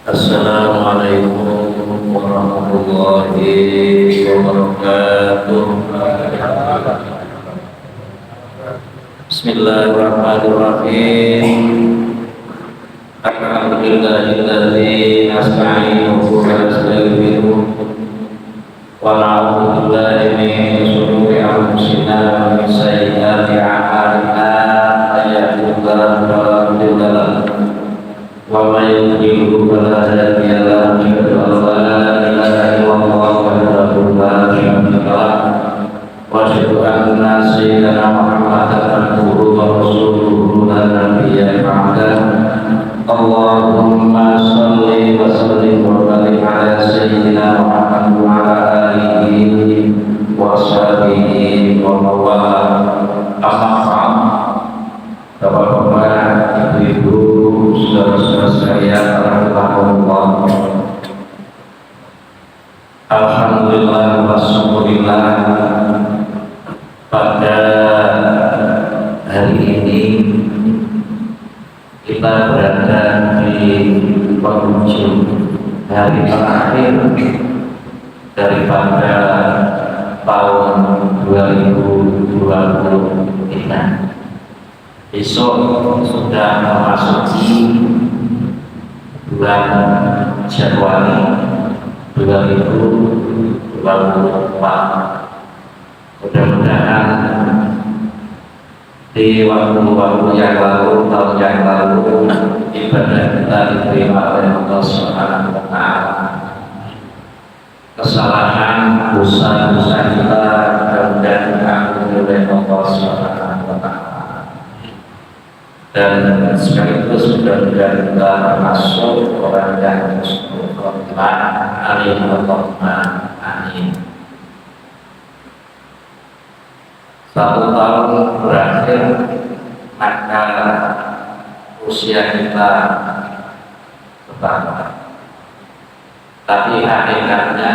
Assalamualaikum warahmatullahi wabarakatuh. Bismillahirrahmanirrahim. Alhamdulillahilladzi nasta'inuhu wa nastaghfiruh wa na'udzu billahi min shururi anfusina wa min sayyiati a'malina. May yahdihillahu fala mudilla lahu wa may yudlil fala hadiya lahu. Asyhadu an la ilaha illallah wahdahu la syarika lahu wa asyhadu anna sayyidana Muhammadan abduhu wa rasuluhu la nabiyya ba'dahu. Allahumma shalli wa sallim wa barik ala sayyidina Muhammad wa ala alihi wa sahbihi wa mawala. Amma ba'd. Bapak-bapak, ibu-ibu, saudara-saudara sekalian, rahimahullah. Alhamdulillah wa syukurillah, pada hari ini kita berada di penghujung hari terakhir daripada tahun 2023. Besok sudah memasuki bulan Januari 2024. Mudah-mudahan di waktu-waktu yang lalu, tahun yang lalu, ibadah kita diterima oleh Allah Subhanahu wa Ta'ala. Kesalahan, dosa-dosa kita mudah-mudahan diampuni oleh Allah Subhanahu wa Ta'ala. Dan sekaligus mudah-mudahan kita termasuk orang yang husnul khotimah. Amin Allahumma amin. Satu tahun berakhir, maka usia kita bertambah. Tapi hakikatnya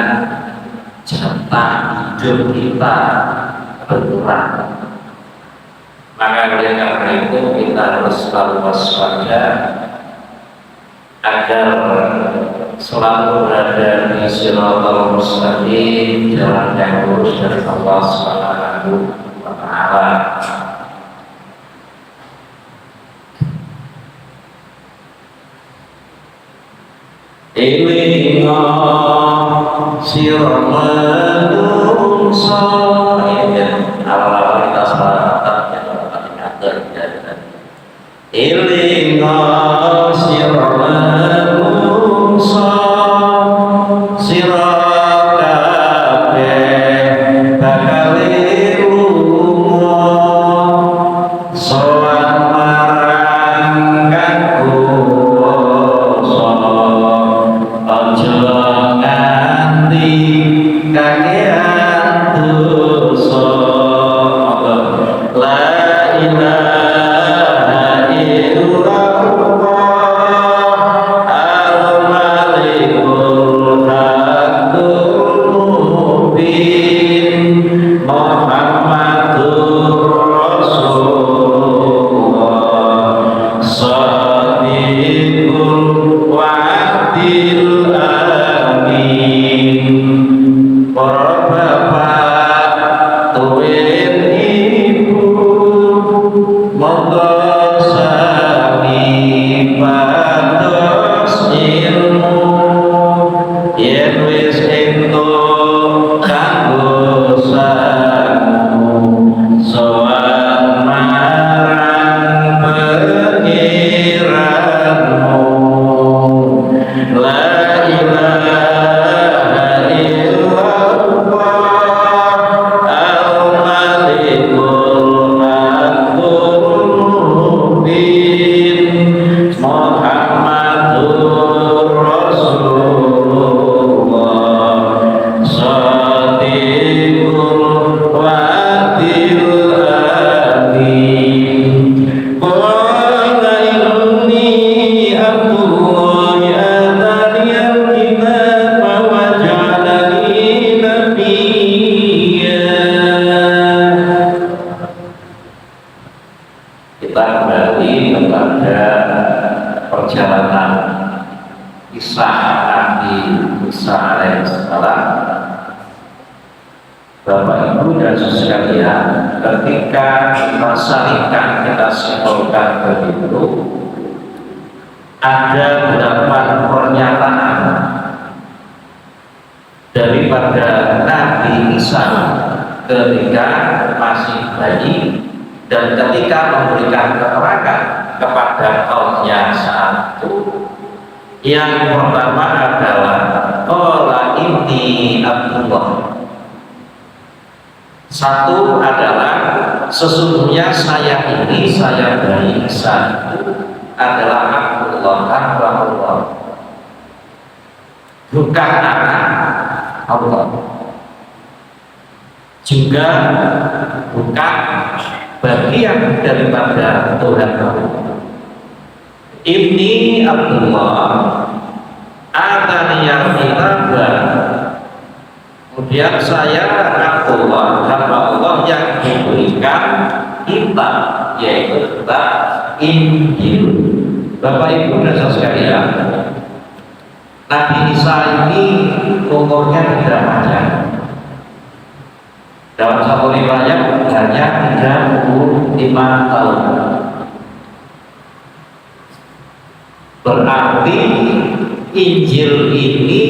jatah hidup kita berkurang. Maka oleh karena itu kita harus selalu waspada agar selalu berada di shiratal mustaqim, jalan yang lurus dari Allah Subhanahu wa Ta'ala. Ilinga siratal mustaqim. Awal-awal kita salah ilinga siratal mustaqim, sirat kabeh bakal lunga sowan marang kang kuwasa. Aja nganti kakean dosa. La ilaha illallah al-malikul haqqul mubin Muhammadur Rasulullah shadiqul wa'dil amin. Para bapak tuwin ibu, monggo sami pados ilmu. Yen wis entuk kanggo sangu, sowan marang pengiranmu. La ilaha illallah al-malikul haqqul mubin Muhammadur Rasulullah shadiqul wa'dil amin. Qala inni Abdullah atani al-kitab wa ja'alani nabiyya. Kita kembali kepada perjalanan kisah Nabi Musa alaihissalam. Bapak Ibu dan sekalian, ketika kita salingkan, kita simpulkan begitu, ada beberapa pernyataan daripada Nabi Isa ketika masih bayi dan ketika memberikan keterangan kepada kaumnya saat itu. Yang pertama adalah qala inni Abdullah. Satu adalah sesungguhnya saya ini, saya bayi Isa itu adalah Abdullah, hamba Allah, bukan anak Allah, juga bukan bagian daripada Tuhan Allah. Ini Abdullah ataniyal kitaba. Kemudian saya Abdullah, hamba Allah yang diberikan kitab, yaitu kitab Injil. Bapak Ibu dan saudara sekalian, Nabi Isa ini umurnya tidak panjang. Dalam satu riwayat hanya 35 tahun. Berarti Injil ini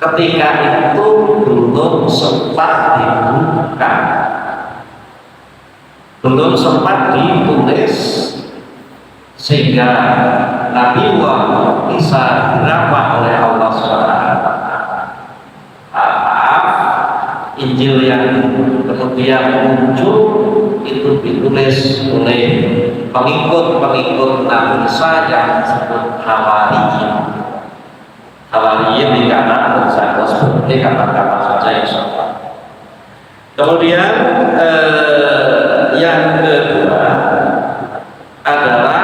ketika itu belum sempat dibuka, belum sempat ditulis, sehingga Nabi Isa diramah oleh Allah SWT. Injil yang kemudian muncul itu ditulis oleh pengikut-pengikut Nabi Isa yang disebut Hawariyin. Hawariyin dikatakan seperti kata-kata saja insyaallah. Kemudian yang kedua adalah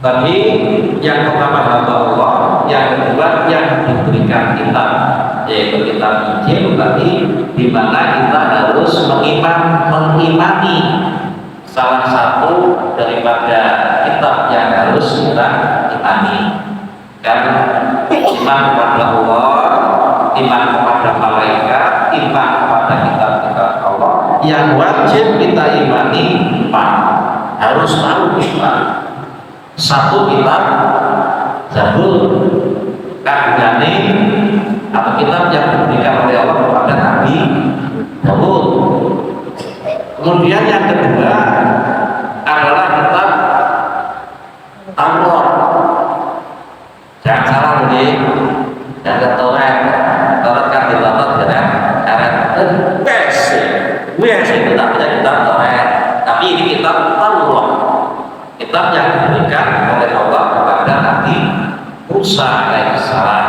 tadi yang pertama hamba Allah, yang kedua yang diberikan kitab, yaitu kitab Injil tadi, di mana kita harus mengimani salah satu daripada kitab yang harus kita imani. Dan iman kepada Allah, iman kepada malaikat, iman kepada kitab-kitab Allah yang wajib kita imani harus tahu kita. Satu kitab Zabur, kandangane atau kitab yang diberikan oleh Allah kepada Nabi Daud. Kemudian yang kedua adalah kitab Taurat. Jangan salah nih, ada Taurat. Taurat kan ditonton dengan karet wes itu tak punya kitab Taurat, tapi ini kitab Taurat, kitab yang diberikan oleh Allah kepada Nabi Musa alaihissalam.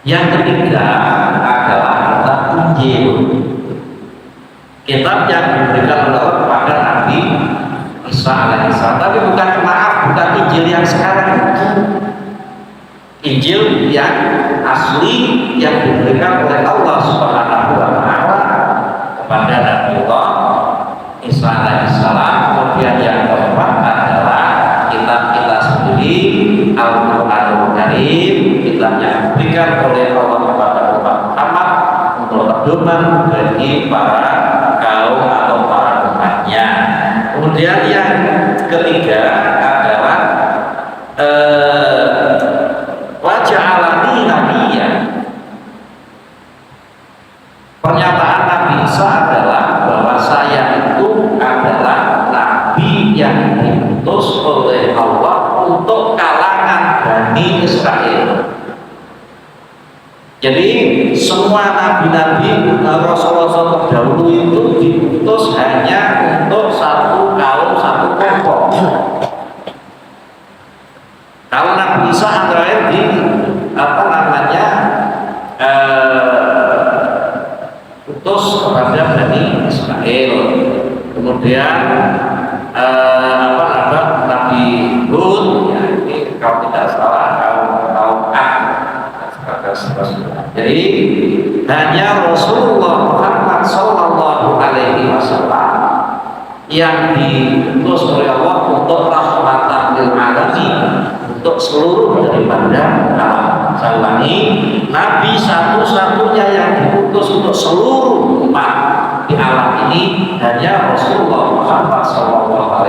Yang ketiga adalah kitab Injil, kitab yang diberikan oleh Allah kepada Nabi Isa alaihissalam. Tapi bukan Injil yang sekarang itu, Injil yang asli yang diberikan oleh Allah Subhanahu wa Ta'ala kepada Nabi Allah Isa alaihissalam. Kemudian yang keempat adalah kitab kita sendiri, Al-Qur'anul Karim, kitab yang diberikan oleh Allah kepada umat Muhammad untuk pedoman bagi para kaum atau para umatnya. Kemudian yang ketiga adalah waja'alani nabiyyan. Pernyataan Nabi Isa adalah bahwa saya itu adalah nabi yang diutus oleh Allah untuk kalangan Bani Israel. Jadi semua nabi-nabi Rasul-Rasul terdahulu itu diutus hanya untuk satu kaum, satu kelompok. Kalau Nabi Isa antara lain di utus kepada Bani Israel. Kemudian Nabi Hud, ya ini kalau tidak salah kaum Ad. Jadi hanya Rasulullah Muhammad Sallallahu Alaihi Wasallam yang diutus oleh Allah untuk rahmatan lil alamin, untuk seluruh daripada alam. Saya ulangi, Nabi satu-satunya yang diutus untuk seluruh umat di alam ini hanya Rasulullah Muhammad SAW.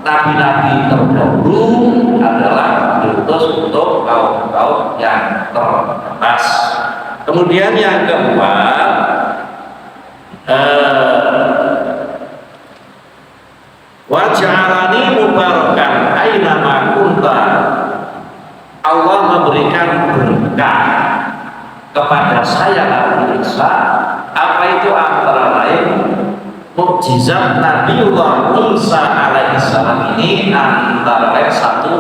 Nabi-nabi terdahulu adalah diutus untuk kaum-kaum yang terbatas. Kemudian yang keempat, waj'alani mubarakan aina ma kunta. Allah memberikan berkah kepada saya Nabi Isa. Apa itu? Antara lain mukjizat Nabiullah Isa alaihissalam ini antara lain satu,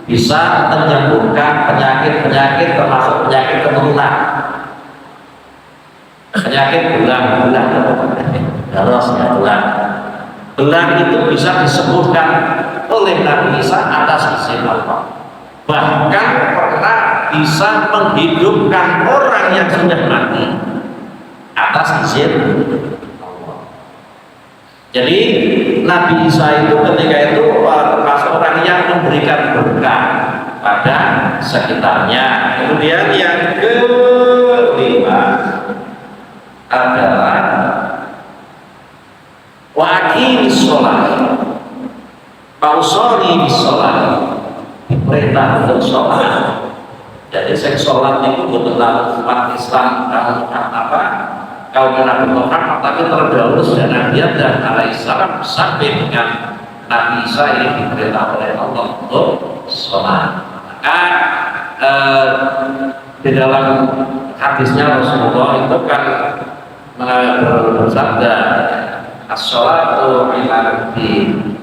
bisa menyembuhkan penyakit-penyakit termasuk penyakit keturunan, penyakit belang belang itu bisa disembuhkan oleh Nabi Isa atas izin Allah. Bahkan pernah bisa menghidupkan orang yang sudah mati atas izin Allah. Jadi Nabi Isa itu ketika itu termasuk orang yang memberikan berkah pada sekitarnya. Kemudian yang kelima adalah wa aqimis sholat, pausoni bis sholat, diperintah untuk sholat. Jadi saya sholat itu betul-betul umat Islam kaum Nabi Muhammad, tapi terdahulu sudah Nabi Adam alaihissalam sampai dengan Nabi Isa ini diperintah oleh Allah untuk sholat. Maka di dalam hadisnya Rasulullah itu kan bersabda, as-sholatu imaduddin,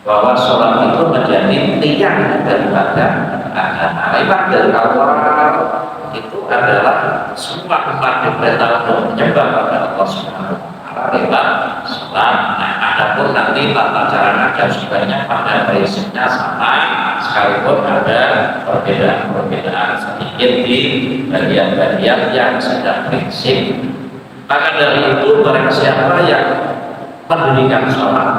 bahwa sholat itu menjadi tiang daripada agama. Ibadah Allah itu adalah semua umat diperintah untuk menyembah pada Allah Subhanahu wa Ta'ala lewat sholat. Nah, adapun nanti tata cara ngajar sebenarnya pada prinsipnya sama, sekalipun ada perbedaan sedikit di bagian-bagian yang sedang prinsip. Maka dari itu barang siapa yang mendirikan sholat,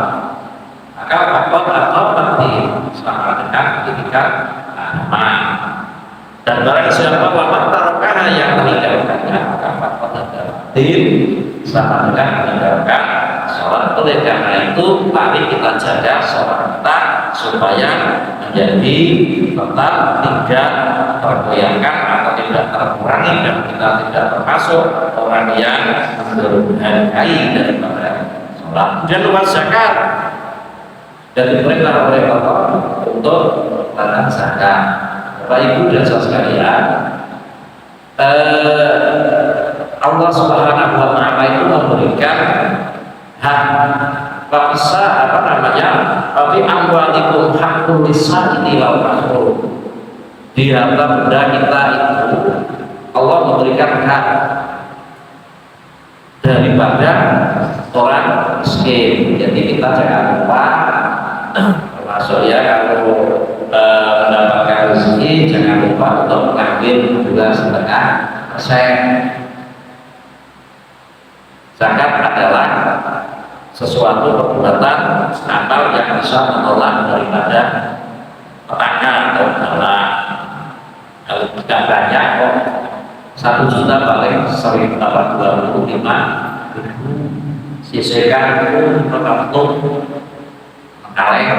maka atau penting sama dengan pendidikan agama. Dan barang siapa waman tarokaha yang meninggalkannya, maka penting sama dengan meninggalkan sholat. Oleh karena itu mari kita jaga sholat kita supaya menjadi tetap tidak tergoyahkan atau tidak terkurangi, dan kita tidak termasuk orang yang menghargai daripada sholat. Dan luar zakat, dan diperintah oleh Allah untuk menang zakat. Bapak Ibu dan saudara sekalian, Allah Subhanahu wa Ta'ala itu memberikan hak bisa tapi amwalikum haqqul lisaili wal mahrum. Di harta benda kita itu Allah memberikan hak daripada orang miskin. Jadi kita jangan lupa, termasuk ya kalau mendapatkan rezeki jangan lupa untuk mengambil 2,5%. Zakat adalah sesuatu perbuatan amal yang bisa menolak daripada petaka atau bala. Kalau tidak banyak kok, 1 juta paling 1.25 sisihkan itu tertentu mengalir.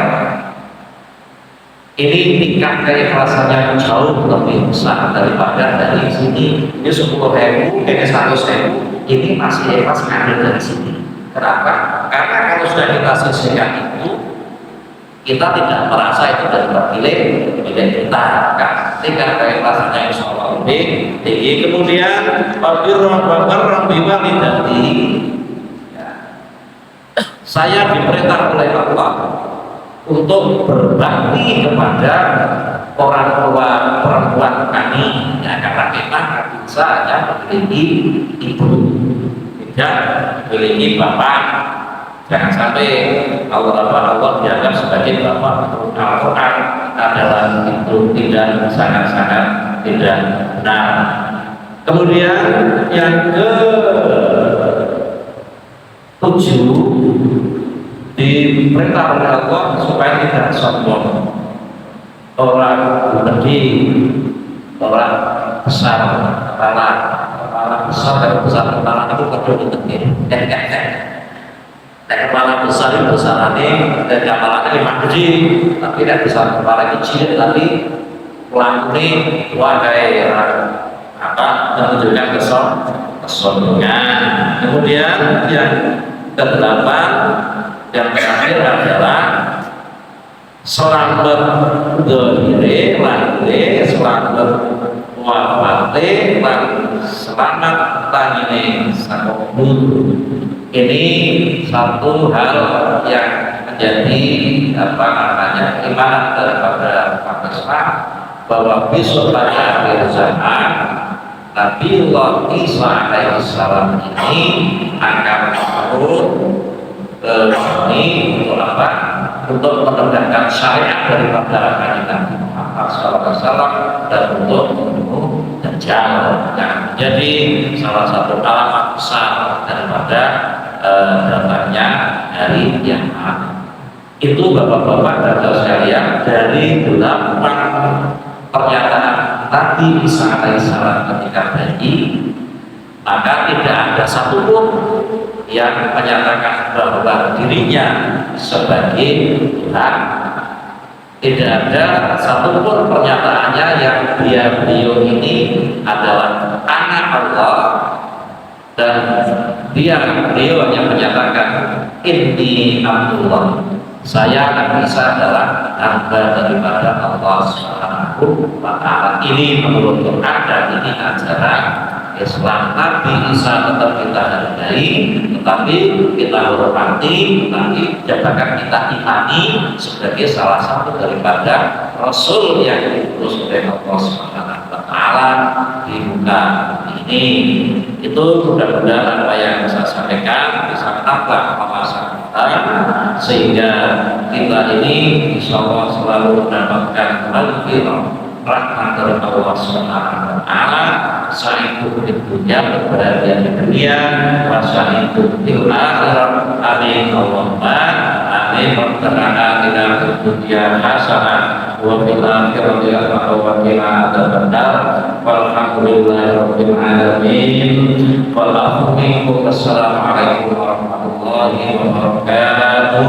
Ini tingkat keikhlasannya jauh lebih besar daripada dari sini. Ini 10.000, ini 100.000, ini masih ikhlas ngambil dari sini. Kenapa? Karena kalau sudah kita sisihkan itu, kita tidak merasa itu dari milik kita. Tingkat keikhlasannya insya Allah lebih tinggi. Kemudian saya diperintah oleh Allah untuk berbakti kepada orang tua perempuan kami, ya, karena kita bisa hanya memiliki ibu, tidak memiliki bapak. Jangan sampai Allah dianggap sebagai bapak. Al-Quran adalah itu tidak, sangat-sangat tidak benar. Kemudian yang ke-7, diperintah oleh Allah supaya tidak sombong, orang gede, orang besar kepala, besar dan besar kepala itu perlu ditetir. Kepala besar itu besarannya dan kepala ini gede, tapi tidak besar kepala kecil tapi pelakunya wakai apa menunjukkan kesombongan. Kemudian yang kedelapan, yang terakhir adalah selamat dohire, lahire, selamat wafate, selamat tangine sakobul. Ini satu hal yang menjadi apa namanya iman daripada umat Islam, bahwa besok pada akhir zaman Nabiullah Isa alaihissalam ini akan turun ke sini untuk apa? Untuk menegakkan syariat daripada Nabi Muhammad SAW dan untuk membunuh Dajjal yang menjadi salah satu alamat besar daripada datangnya hari kiamat. Itu bapak-bapak dan saudara sekalian dari 8 pernyataan Nabi Isa alaihissalam ketika bayi, maka tidak ada satupun yang menyatakan bahwa dirinya sebagai Tuhan. Tidak ada satupun pernyataannya yang beliau ini adalah anak Allah, dan beliau hanya menyatakan inni Abdullah, saya Nabi Isa adalah hamba daripada Allah Subhanahu wa Ta'ala. Ini menurut Quran dan ini ajaran Islam. Nabi Isa tetap kita hargai, tetapi kita hormati, tetapi jadikan kita imani sebagai salah satu daripada Rasul yang diutus oleh Allah Subhanahu wa Ta'ala di muka ini. Itu mudah-mudahan apa yang saya sampaikan bisa menambah wawasan kita, sehingga kita ini insya Allah selalu mendapatkan rahmat dari Allah Subhanahu wa Ta'ala. Sa'idu di dunia, berbahagia di dunia, wasa'idu di akhirat. Amin Allahumma amin. Rabbana atina fid dunya hasanah wa fil akhirati hasanah wa qina adzabannar. Walhamdulillahi rabbil alamin. Assalamualaikum warahmatullahi wabarakatuh.